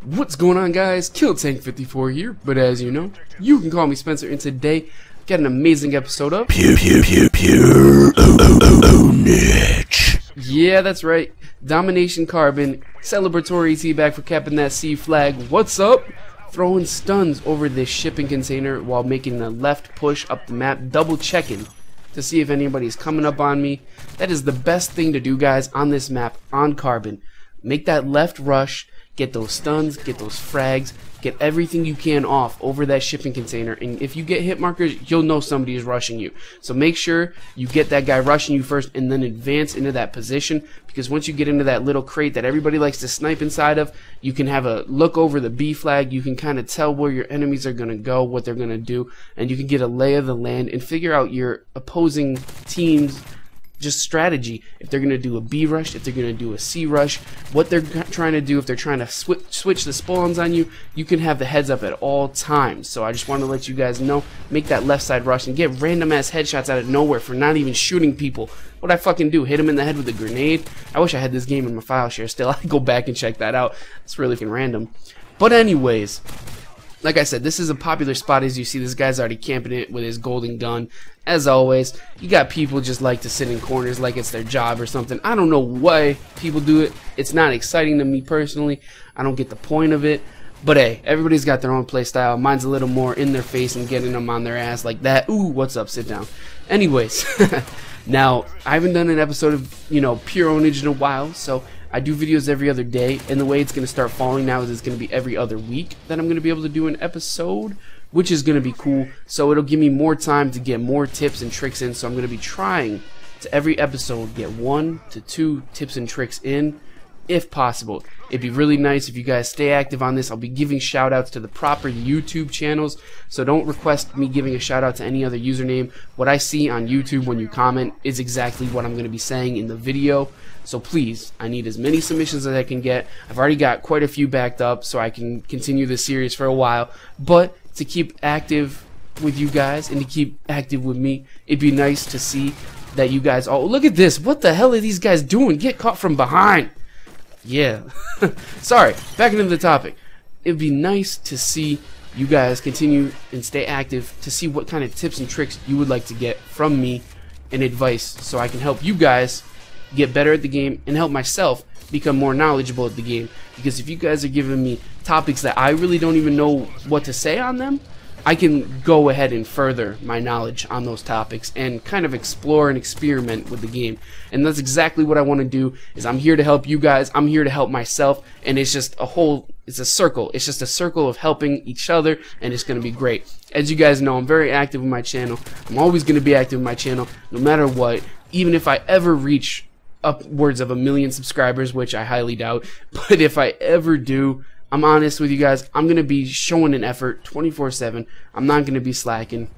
What's going on, guys? KillTank54 here, but as you know, you can call me Spencer, and today I've got an amazing episode of PuR3 OwNaG3. Yeah, that's right. Domination Carbon, celebratory teabag for capping that C flag. What's up? Throwing stuns over this shipping container while making a left push up the map, double checking to see if anybody's coming up on me. That is the best thing to do, guys, on this map, on Carbon. Make that left rush, get those stuns, get those frags, get everything you can off over that shipping container, and if you get hit markers, you'll know somebody is rushing you. So make sure you get that guy rushing you first and then advance into that position, because once you get into that little crate that everybody likes to snipe inside of, you can have a look over the B flag, you can kind of tell where your enemies are going to go, what they're going to do, and you can get a lay of the land and figure out your opposing team's just strategy. If they're going to do a B rush, if they're going to do a C rush, what they're trying to do, if they're trying to switch the spawns on you, you can have the heads up at all times. So I just want to let you guys know, make that left side rush and get random ass headshots out of nowhere for not even shooting people. What I fucking do, hit him in the head with a grenade. I wish I had this game in my file share still. I'd go back and check that out. It's really fucking random. But anyways, like I said, this is a popular spot. As you see, this guy's already camping it with his golden gun. As always, you got people just like to sit in corners like it's their job or something. I don't know why people do it. It's not exciting to me personally. I don't get the point of it. But hey, everybody's got their own play style. Mine's a little more in their face and getting them on their ass like that. Ooh, what's up? Sit down. Anyways, now, I haven't done an episode of, PuR OwNaG in a while, so I do videos every other day, and the way it's going to start falling now is it's going to be every other week that I'm going to be able to do an episode, which is going to be cool. So it'll give me more time to get more tips and tricks in, so I'm going to be trying to every episode get 1 to 2 tips and tricks in, if possible. It'd be really nice if you guys stay active on this. I'll be giving shout outs to the proper YouTube channels, so don't request me giving a shout out to any other username. What I see on YouTube when you comment is exactly what I'm going to be saying in the video. So please, I need as many submissions as I can get. I've already got quite a few backed up, so I can continue this series for a while. But to keep active with you guys and to keep active with me, it'd be nice to see that you guys all... Look at this! What the hell are these guys doing? Get caught from behind! Yeah. Sorry, back into the topic. It'd be nice to see you guys continue and stay active to see what kind of tips and tricks you would like to get from me and advice, so I can help you guys get better at the game and help myself become more knowledgeable at the game. Because if you guys are giving me topics that I really don't even know what to say on them, I can go ahead and further my knowledge on those topics and kind of explore and experiment with the game. And that's exactly what I want to do. Is I'm here to help you guys, I'm here to help myself, and it's just it's a circle. It's just a circle of helping each other, and it's going to be great. As you guys know, I'm very active with my channel. I'm always going to be active with my channel no matter what. Even if I ever reach upwards of 1 million subscribers, which I highly doubt, but if I ever do, I'm honest with you guys, I'm going to be showing an effort 24/7. I'm not going to be slacking.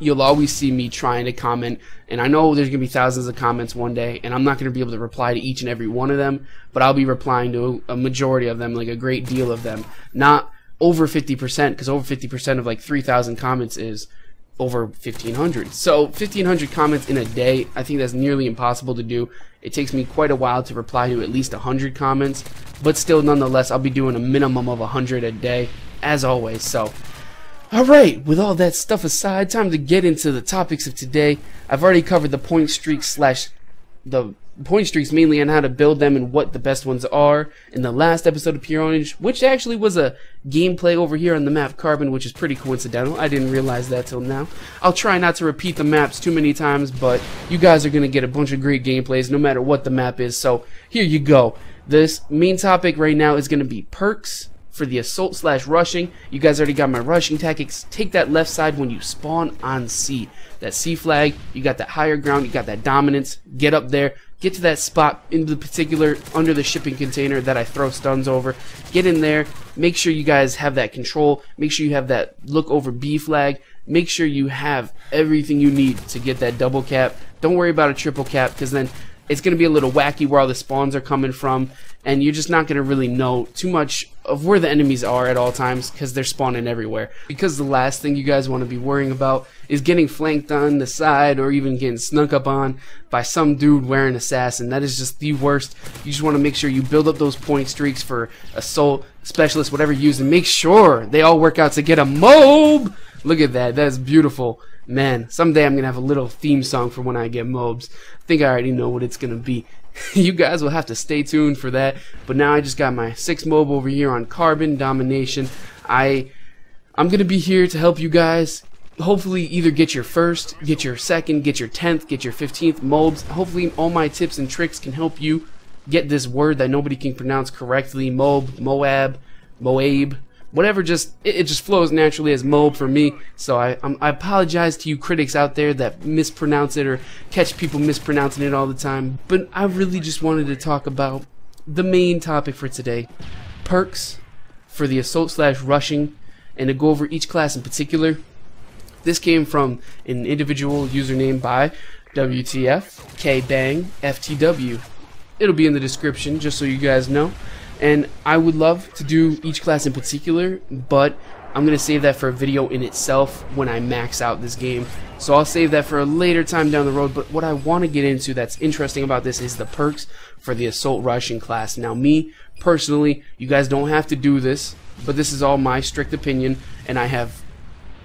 You'll always see me trying to comment, and I know there's going to be thousands of comments one day, and I'm not going to be able to reply to each and every one of them, but I'll be replying to a majority of them, like a great deal of them. Not over 50%, because over 50% of like 3,000 comments is over 1,500. So 1,500 comments in a day, I think that's nearly impossible to do. It takes me quite a while to reply to at least 100 comments, but still, nonetheless, I'll be doing a minimum of 100 a day, as always. So, alright, with all that stuff aside, time to get into the topics of today. I've already covered the point streaks mainly on how to build them and what the best ones are in the last episode of PuR OwNaG, which actually was a gameplay over here on the map Carbon, which is pretty coincidental. I didn't realize that till now. I'll try not to repeat the maps too many times, but you guys are going to get a bunch of great gameplays no matter what the map is, so here you go. This main topic right now is going to be perks for the assault/rushing. You guys already got my rushing tactics. Take that left side when you spawn on C. That C flag, you got that higher ground, you got that dominance. Get up there, get to that spot in the particular under the shipping container that I throw stuns over. Get in there, make sure you guys have that control, make sure you have that look over B flag, make sure you have everything you need to get that double cap. Don't worry about a triple cap, because then it's going to be a little wacky where all the spawns are coming from, and you're just not going to really know too much of where the enemies are at all times because they're spawning everywhere. Because the last thing you guys want to be worrying about is getting flanked on the side or even getting snuck up on by some dude wearing assassin. That is just the worst. You just want to make sure you build up those point streaks for assault, specialist, whatever you use, and make sure they all work out to get a MOAB. Look at that. That's beautiful. Man, someday I'm going to have a little theme song for when I get MOABs. I think I already know what it's going to be. You guys will have to stay tuned for that. But now I just got my 6th MOAB over here on Carbon Domination. I'm going to be here to help you guys hopefully either get your 1st, get your 2nd, get your 10th, get your 15th MOABs. Hopefully all my tips and tricks can help you get this word that nobody can pronounce correctly. MOAB, MOAB. Whatever, it just flows naturally as MOAB for me. So I apologize to you critics out there that mispronounce it or catch people mispronouncing it all the time. But I really just wanted to talk about the main topic for today, perks for the assault/rushing, and to go over each class in particular. This came from an individual username by WTF KBang FTW. It'll be in the description just so you guys know. And I would love to do each class in particular, but I'm going to save that for a video in itself when I max out this game. So I'll save that for a later time down the road. But what I want to get into that's interesting about this is the perks for the assault rushing class. Now me, personally, you guys don't have to do this, but this is all my strict opinion, and I have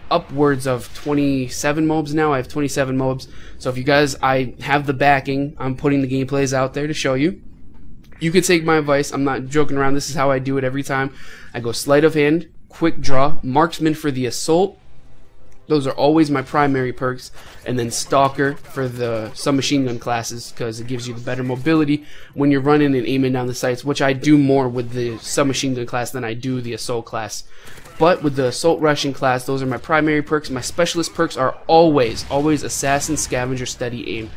upwards of 27 MOABs now. I have 27 MOABs. So if you guys, I have the backing, I'm putting the gameplays out there to show you. You can take my advice. I'm not joking around. This is how I do it every time. I go sleight of hand, quick draw, marksman for the assault. Those are always my primary perks. And then stalker for the submachine gun classes because it gives you the better mobility when you're running and aiming down the sights, which I do more with the submachine gun class than I do the assault class. But with the assault rushing class, those are my primary perks. My specialist perks are always assassin, scavenger, steady aim.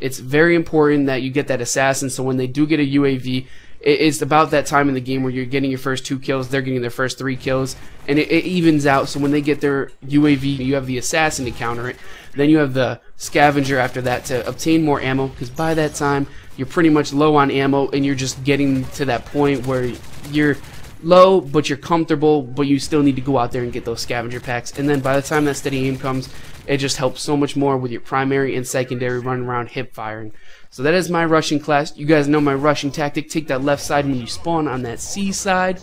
It's very important that you get that assassin, so when they do get a UAV, it's about that time in the game where you're getting your first 2 kills, they're getting their first 3 kills, and it evens out. So when they get their UAV, you have the assassin to counter it. Then you have the scavenger after that to obtain more ammo, because by that time, you're pretty much low on ammo, and you're just getting to that point where you're low, but you're comfortable, but you still need to go out there and get those scavenger packs. And then by the time that steady aim comes, it just helps so much more with your primary and secondary running around hip firing. So that is my rushing class. You guys know my rushing tactic. Take that left side when you spawn on that C side.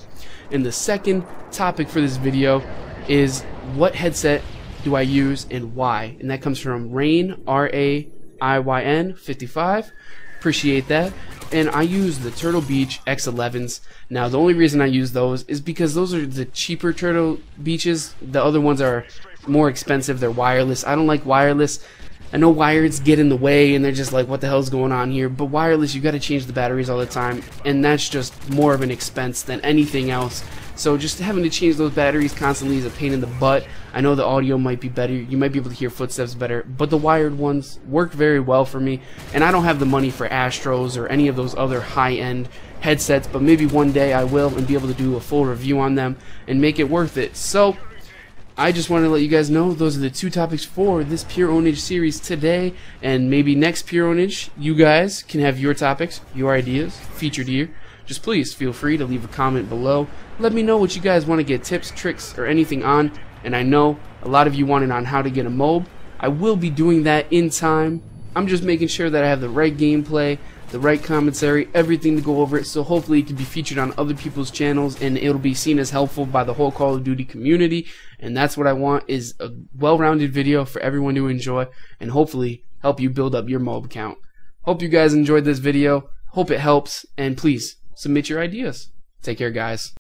And the second topic for this video is what headset do I use and why? And that comes from Rain, R-A-I-Y-N 55. Appreciate that. And I use the Turtle Beach X11s. Now the only reason I use those is because those are the cheaper Turtle Beaches. The other ones are more expensive. They're wireless. I don't like wireless. I know wireds get in the way and they're just like, what the hell's going on here? But wireless, you got to change the batteries all the time, and that's just more of an expense than anything else. So just having to change those batteries constantly is a pain in the butt. I know the audio might be better, you might be able to hear footsteps better, but the wired ones work very well for me. And I don't have the money for Astros or any of those other high-end headsets, but maybe one day I will and be able to do a full review on them and make it worth it. So I just wanted to let you guys know those are the 2 topics for this PuR OwNaG series today, and maybe next PuR OwNaG you guys can have your topics, your ideas featured here. Just please feel free to leave a comment below. Let me know what you guys want to get tips, tricks, or anything on. And I know a lot of you wanted on how to get a MOAB. I will be doing that in time. I'm just making sure that I have the right gameplay, the right commentary, everything to go over it, so hopefully it can be featured on other people's channels and it'll be seen as helpful by the whole Call of Duty community. And that's what I want, is a well-rounded video for everyone to enjoy and hopefully help you build up your MOAB count. Hope you guys enjoyed this video. Hope it helps, and please submit your ideas. Take care, guys.